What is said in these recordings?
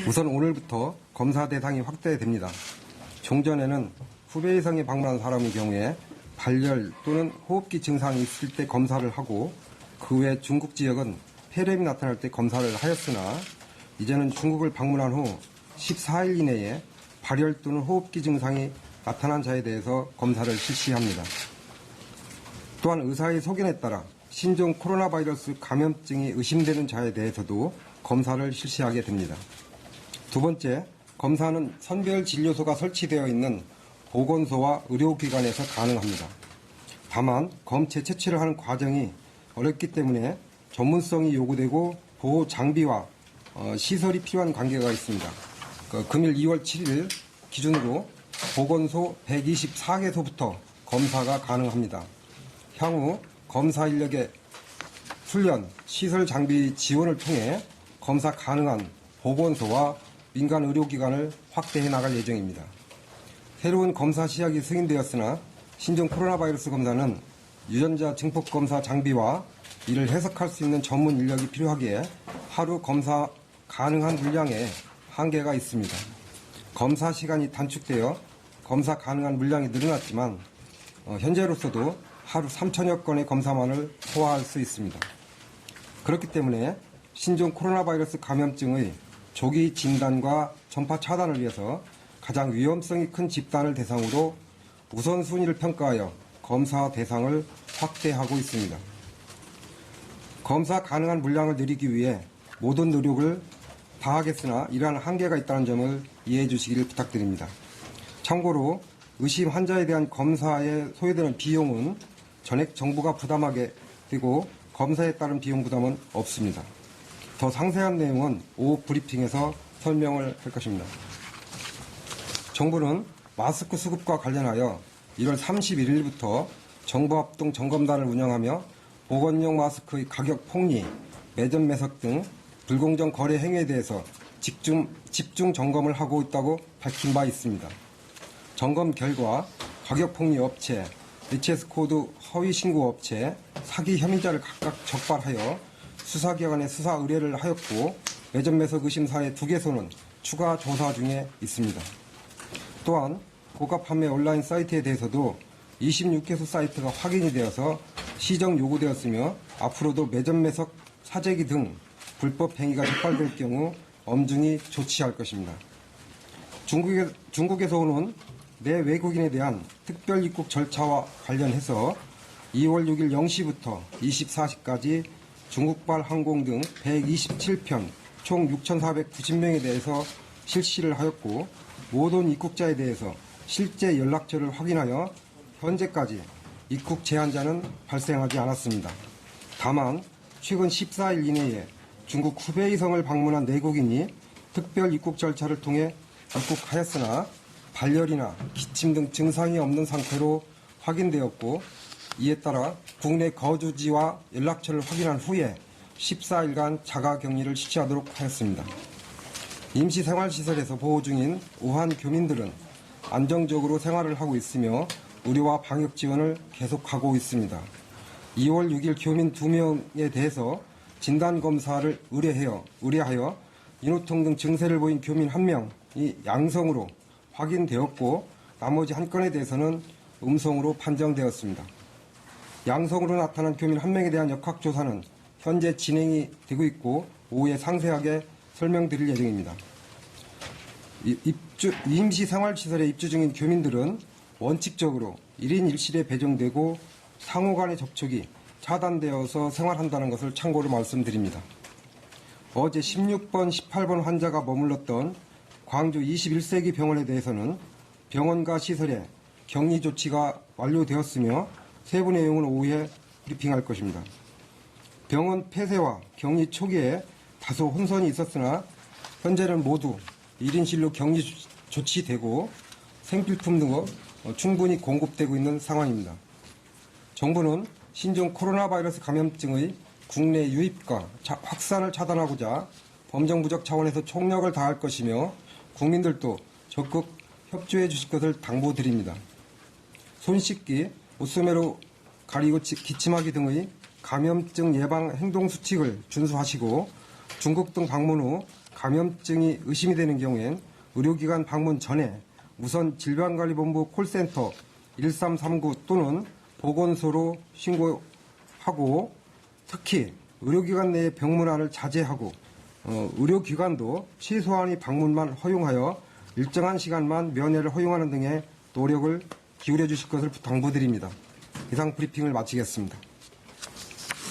우선 오늘부터 검사 대상이 확대됩니다. 종전에는 후베이성에 방문한 사람의 경우에 발열 또는 호흡기 증상이 있을 때 검사를 하고 그 외 중국 지역은 폐렴이 나타날 때 검사를 하였으나 이제는 중국을 방문한 후 14일 이내에 발열 또는 호흡기 증상이 나타난 자에 대해서 검사를 실시합니다. 또한 의사의 소견에 따라 신종 코로나 바이러스 감염증이 의심되는 자에 대해서도 검사를 실시하게 됩니다. 두 번째, 검사는 선별 진료소가 설치되어 있는 보건소와 의료기관에서 가능합니다. 다만 검체 채취를 하는 과정이 어렵기 때문에 전문성이 요구되고 보호 장비와 시설이 필요한 관계가 있습니다. 금일 2월 7일 기준으로 보건소 124개소부터 검사가 가능합니다. 향후 검사 인력의 훈련, 시설 장비 지원을 통해 검사 가능한 보건소와 민간 의료기관을 확대해 나갈 예정입니다. 새로운 검사 시약이 승인되었으나 신종 코로나 바이러스 검사는 유전자 증폭 검사 장비와 이를 해석할 수 있는 전문 인력이 필요하기에 하루 검사 가능한 물량에 한계가 있습니다. 검사 시간이 단축되어 검사 가능한 물량이 늘어났지만 현재로서도 하루 3천여 건의 검사만을 소화할 수 있습니다. 그렇기 때문에 신종 코로나 바이러스 감염증의 조기 진단과 전파 차단을 위해서 가장 위험성이 큰 집단을 대상으로 우선순위를 평가하여 검사 대상을 확대하고 있습니다. 검사 가능한 물량을 늘리기 위해 모든 노력을 다하겠으나 이러한 한계가 있다는 점을 이해해 주시기를 부탁드립니다. 참고로 의심 환자에 대한 검사에 소요되는 비용은 전액 정부가 부담하게 되고 검사에 따른 비용 부담은 없습니다. 더 상세한 내용은 오후 브리핑에서 설명을 할 것입니다. 정부는 마스크 수급과 관련하여 1월 31일부터 정부합동 점검단을 운영하며 보건용 마스크의 가격 폭리, 매점 매석 등 불공정 거래 행위에 대해서 집중 점검을 하고 있다고 밝힌 바 있습니다. 점검 결과 가격 폭리 업체, HS 코드 허위 신고 업체, 사기 혐의자를 각각 적발하여 수사기관에 수사 의뢰를 하였고 매점 매석 의심 사례 2개소는 추가 조사 중에 있습니다. 또한 고가 판매 온라인 사이트에 대해서도 26개소 사이트가 확인이 되어서 시정 요구되었으며 앞으로도 매점 매석, 사재기 등 불법 행위가 적발될 경우 엄중히 조치할 것입니다. 중국에서 오는 내 외국인에 대한 특별 입국 절차와 관련해서 2월 6일 0시부터 24시까지 중국발 항공 등 127편 총 6,490명에 대해서 실시를 하였고 모든 입국자에 대해서 실제 연락처를 확인하여 현재까지 입국 제한자는 발생하지 않았습니다. 다만 최근 14일 이내에 중국 후베이성을 방문한 내국인이 특별 입국 절차를 통해 입국하였으나 발열이나 기침 등 증상이 없는 상태로 확인되었고 이에 따라 국내 거주지와 연락처를 확인한 후에 14일간 자가격리를 실시하도록 하였습니다. 임시생활시설에서 보호 중인 우한 교민들은 안정적으로 생활을 하고 있으며 의료와 방역 지원을 계속하고 있습니다. 2월 6일 교민 2명에 대해서 진단검사를 의뢰하여 인후통 등 증세를 보인 교민 1명이 양성으로 확인되었고 나머지 1건에 대해서는 음성으로 판정되었습니다. 양성으로 나타난 교민 1명에 대한 역학조사는 현재 진행이 되고 있고 오후에 상세하게 설명드릴 예정입니다. 임시생활시설에 입주 중인 교민들은 원칙적으로 1인 1실에 배정되고 상호 간의 접촉이 차단되어서 생활한다는 것을 참고로 말씀드립니다. 어제 16번, 18번 환자가 머물렀던 광주 21세기 병원에 대해서는 병원과 시설에 격리 조치가 완료되었으며 세부 내용은 오후에 브리핑할 것입니다. 병원 폐쇄와 격리 초기에 다소 혼선이 있었으나 현재는 모두 1인실로 격리 조치되고 생필품 등은 충분히 공급되고 있는 상황입니다. 정부는 신종 코로나 바이러스 감염증의 국내 유입과 확산을 차단하고자 범정부적 차원에서 총력을 다할 것이며 국민들도 적극 협조해 주실 것을 당부드립니다. 손 씻기, 옷소매로 가리고 기침하기 등의 감염증 예방 행동 수칙을 준수하시고 중국 등 방문 후 감염증이 의심이 되는 경우엔 의료기관 방문 전에 우선 질병관리본부 콜센터 1339 또는 보건소로 신고하고 특히 의료기관 내의 병문안을 자제하고 의료기관도 최소한의 방문만 허용하여 일정한 시간만 면회를 허용하는 등의 노력을 기울여 주실 것을 당부드립니다. 이상 브리핑을 마치겠습니다.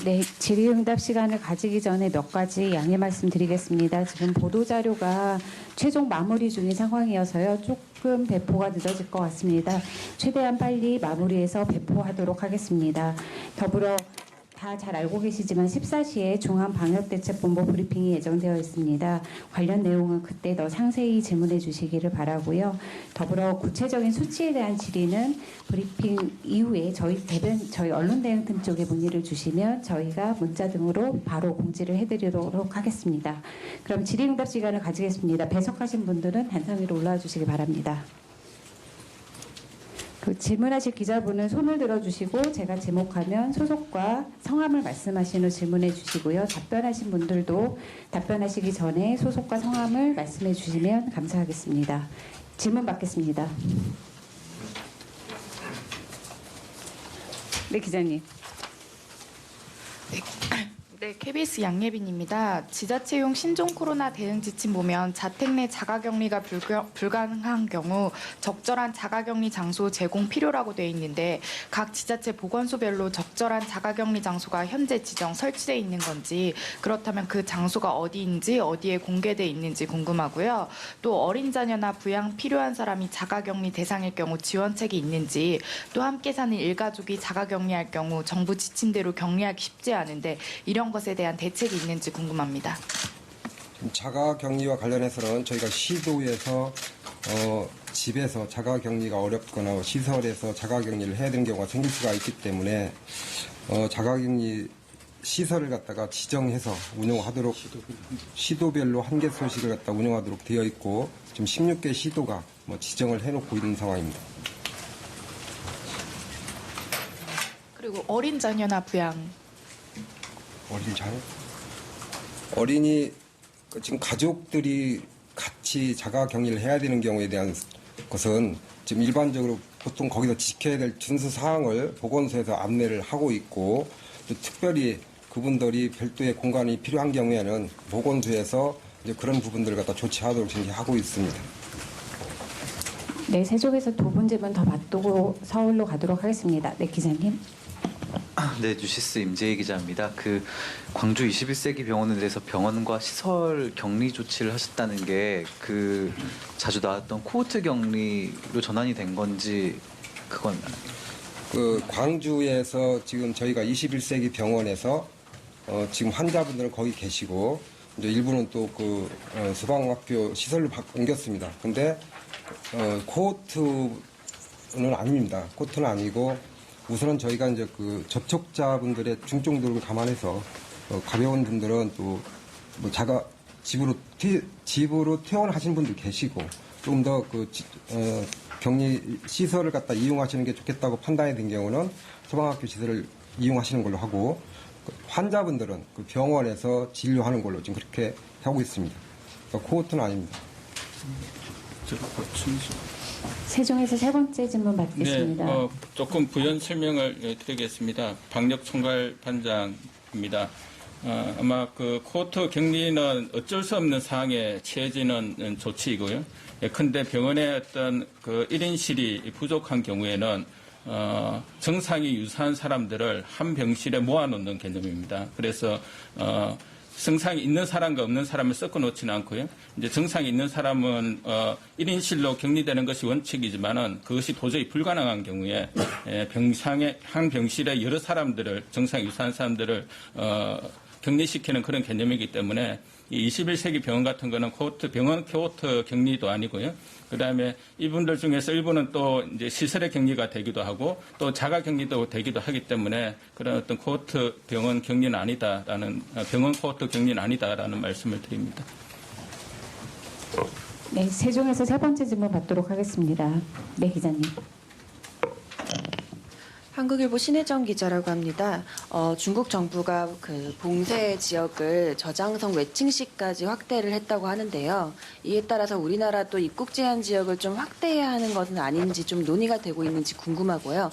네, 질의응답 시간을 가지기 전에 몇 가지 양해 말씀드리겠습니다. 지금 보도자료가 최종 마무리 중인 상황이어서요. 조금 배포가 늦어질 것 같습니다. 최대한 빨리 마무리해서 배포하도록 하겠습니다. 더불어 다 잘 알고 계시지만 14시에 중앙방역대책본부 브리핑이 예정되어 있습니다. 관련 내용은 그때 더 상세히 질문해 주시기를 바라고요. 더불어 구체적인 수치에 대한 질의는 브리핑 이후에 저희 언론대응팀 쪽에 문의를 주시면 저희가 문자 등으로 바로 공지를 해드리도록 하겠습니다. 그럼 질의응답 시간을 가지겠습니다. 배석하신 분들은 단상 위로 올라와 주시기 바랍니다. 그 질문하실 기자분은 손을 들어주시고 제가 제목하면 소속과 성함을 말씀하신 후 질문해 주시고요. 답변하신 분들도 답변하시기 전에 소속과 성함을 말씀해 주시면 감사하겠습니다. 질문 받겠습니다. 네, 기자님. 네, KBS 양예빈입니다. 지자체용 신종 코로나 대응 지침 보면 자택 내 자가격리가 불가능한 경우 적절한 자가격리 장소 제공 필요라고 되어 있는데 각 지자체 보건소별로 적절한 자가격리 장소가 현재 지정 설치되어 있는 건지 그렇다면 그 장소가 어디인지 어디에 공개되어 있는지 궁금하고요. 또 어린 자녀나 부양 필요한 사람이 자가격리 대상일 경우 지원책이 있는지 또 함께 사는 일가족이 자가격리할 경우 정부 지침대로 격리하기 쉽지 않은데 이런 것에 대한 대책이 있는지 궁금합니다. 자가격리와 관련해서는 저희가 시도에서 집에서 자가격리가 어렵거나 시설에서 자가격리를 해야 되는 경우가 생길 수가 있기 때문에 자가격리 시설을 갖다가 지정해서 운영하도록 시도별로 한 개소씩을 갖다 운영하도록 되어 있고 지금 16개 시도가 지정을 해놓고 있는 상황입니다. 그리고 어린 자녀나 부양. 어린 자녀? 어린이 지금 가족들이 같이 자가격리를 해야 되는 경우에 대한 것은 지금 일반적으로 보통 거기서 지켜야 될 준수 사항을 보건소에서 안내를 하고 있고 또 특별히 그분들이 별도의 공간이 필요한 경우에는 보건소에서 이제 그런 부분들을 갖다 조치하도록 지금 하고 있습니다. 네, 세종에서 두 분 질문 더 받고 서울로 가도록 하겠습니다. 네, 기자님. 네, 뉴시스 임재희 기자입니다. 그 광주 21세기 병원에 대해서 병원과 시설 격리 조치를 하셨다는 게 그 자주 나왔던 코호트 격리로 전환이 된 건지 그건 그 광주에서 지금 저희가 21세기 병원에서 지금 환자분들은 거기 계시고 이제 일부는 또 그 소방학교 시설로 옮겼습니다. 근데 코호트는 아닙니다. 코호트는 아니고 우선은 저희가 이제 그 접촉자분들의 중증도를 감안해서 가벼운 분들은 또 뭐 집으로 퇴원하시는 분들 계시고 조금 더 그 격리 시설을 갖다 이용하시는 게 좋겠다고 판단이 된 경우는 소방학교 시설을 이용하시는 걸로 하고 환자분들은 그 병원에서 진료하는 걸로 지금 그렇게 하고 있습니다. 그러니까 코호트는 아닙니다. 세종에서 세 번째 질문 받겠습니다. 네, 조금 부연 설명을 드리겠습니다. 박력총괄 반장입니다. 아마 그 코호트 격리는 어쩔 수 없는 상황에 취해지는 조치이고요. 예컨대 병원의 어떤 그 1인실이 부족한 경우에는 증상이 유사한 사람들을 한 병실에 모아놓는 개념입니다. 그래서 증상이 있는 사람과 없는 사람을 섞어 놓지는 않고요. 이제 증상이 있는 사람은 1인실로 격리되는 것이 원칙이지만은 그것이 도저히 불가능한 경우에 한 병실에 여러 사람들을 증상이 유사한 사람들을 격리시키는 그런 개념이기 때문에 이 21세기 병원 같은 거는 병원 코호트 격리도 아니고요. 그다음에 이분들 중에서 일부는 또 이제 시설의 격리가 되기도 하고 또 자가 격리도 되기도 하기 때문에 그런 어떤 코호트 병원 격리는 아니다라는 병원 코호트 격리는 아니다라는 말씀을 드립니다. 네, 세종에서 세 번째 질문 받도록 하겠습니다. 네, 기자님. 한국일보 신혜정 기자라고 합니다. 중국 정부가 그 봉쇄 지역을 저장성 외층시까지 확대를 했다고 하는데요. 이에 따라서 우리나라도 입국 제한 지역을 좀 확대해야 하는 것은 아닌지 좀 논의가 되고 있는지 궁금하고요.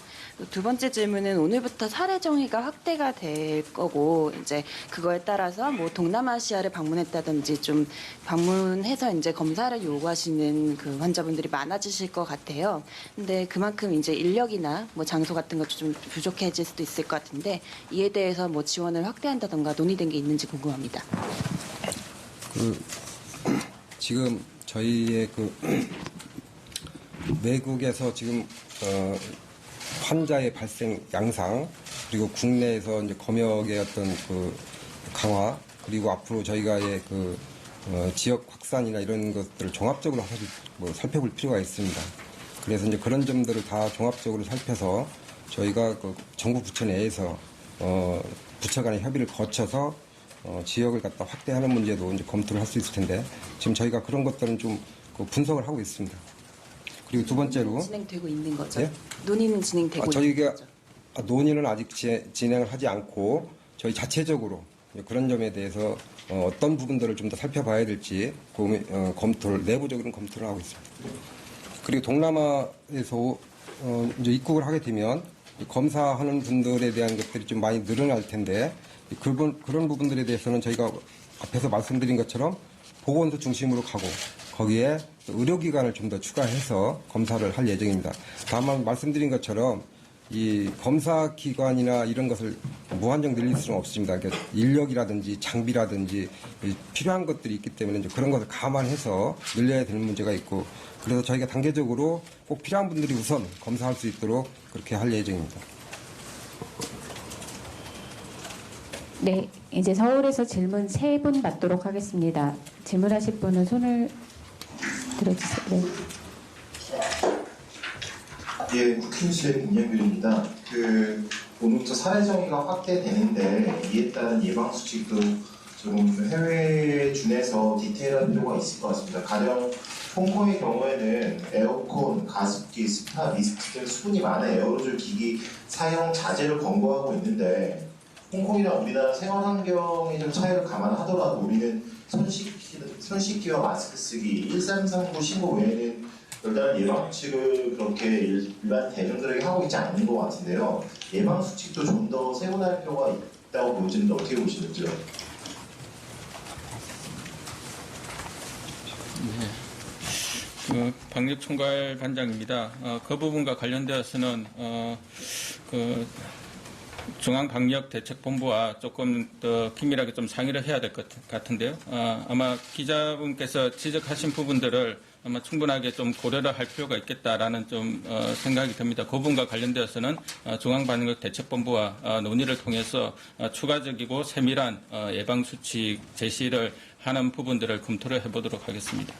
두 번째 질문은 오늘부터 사례 정의가 확대가 될 거고 이제 그거에 따라서 뭐 동남아시아를 방문했다든지 좀 방문해서 이제 검사를 요구하시는 그 환자분들이 많아지실 것 같아요. 근데 그만큼 이제 인력이나 뭐 장소 같은 것도 좀 부족해질 수도 있을 것 같은데 이에 대해서 뭐 지원을 확대한다던가 논의된 게 있는지 궁금합니다. 지금 저희의 외국에서 지금 환자의 발생 양상 그리고 국내에서 이제 검역의 어떤 강화 그리고 앞으로 저희가의 지역 확산이나 이런 것들을 종합적으로 사실 살펴볼 필요가 있습니다. 그래서 이제 그런 점들을 다 종합적으로 살펴서 저희가 정부 부처 내에서 부처 간의 협의를 거쳐서 지역을 갖다 확대하는 문제도 이제 검토를 할 수 있을 텐데 지금 저희가 그런 것들은 좀 분석을 하고 있습니다. 그리고 두 번째로 진행되고 있는 거죠? 예? 논의는 진행되고 저희가 있는 거죠? 논의는 아직 진행을 하지 않고 저희 자체적으로 그런 점에 대해서 어떤 부분들을 좀 더 살펴봐야 될지 내부적으로는 검토를 하고 있습니다. 그리고 동남아에서 이제 입국을 하게 되면 검사하는 분들에 대한 것들이 좀 많이 늘어날 텐데 그런 부분들에 대해서는 저희가 앞에서 말씀드린 것처럼 보건소 중심으로 가고 거기에 의료기관을 좀 더 추가해서 검사를 할 예정입니다. 다만 말씀드린 것처럼 이 검사기관이나 이런 것을 무한정 늘릴 수는 없습니다. 그러니까 인력이라든지 장비라든지 필요한 것들이 있기 때문에 이제 그런 것을 감안해서 늘려야 되는 문제가 있고 그래서 저희가 단계적으로 꼭 필요한 분들이 우선 검사할 수 있도록 그렇게 할 예정입니다. 네, 이제 서울에서 질문 3분 받도록 하겠습니다. 질문하실 분은 손을 들어주세요. 네. 예, 국힘수의 김영균입니다. 오늘부터 사례 정의가 확대되는데 이에 따른 예방 수칙도 좀 해외에 준해서 디테일한 필요가 있을 것 같습니다. 가령 홍콩의 경우에는 에어컨, 가습기, 스파, 미스트 등 수분이 많은 에어로졸 기기 사용 자제를 권고하고 있는데 홍콩이랑 우리나라 생활 환경의 좀 차이를 감안하더라도 우리는 손 씻기와 마스크 쓰기, 1339 신고 외에는 별다른 예방 수칙을 그렇게 일반 대중들에게 하고 있지 않는 것 같은데요. 예방 수칙도 좀 더 세분할 필요가 있다고 보시는데 어떻게 보시는지요? 방역총괄 반장입니다. 그 부분과 관련되어서는 중앙방역대책본부와 조금 더 긴밀하게 좀 상의를 해야 될 것 같은데요. 아마 기자분께서 지적하신 부분들을 아마 충분하게 좀 고려를 할 필요가 있겠다라는 좀 생각이 듭니다. 그 부분과 관련되어서는 중앙방역대책본부와 논의를 통해서 추가적이고 세밀한 예방수칙 제시를 하는 부분들을 검토를 해보도록 하겠습니다.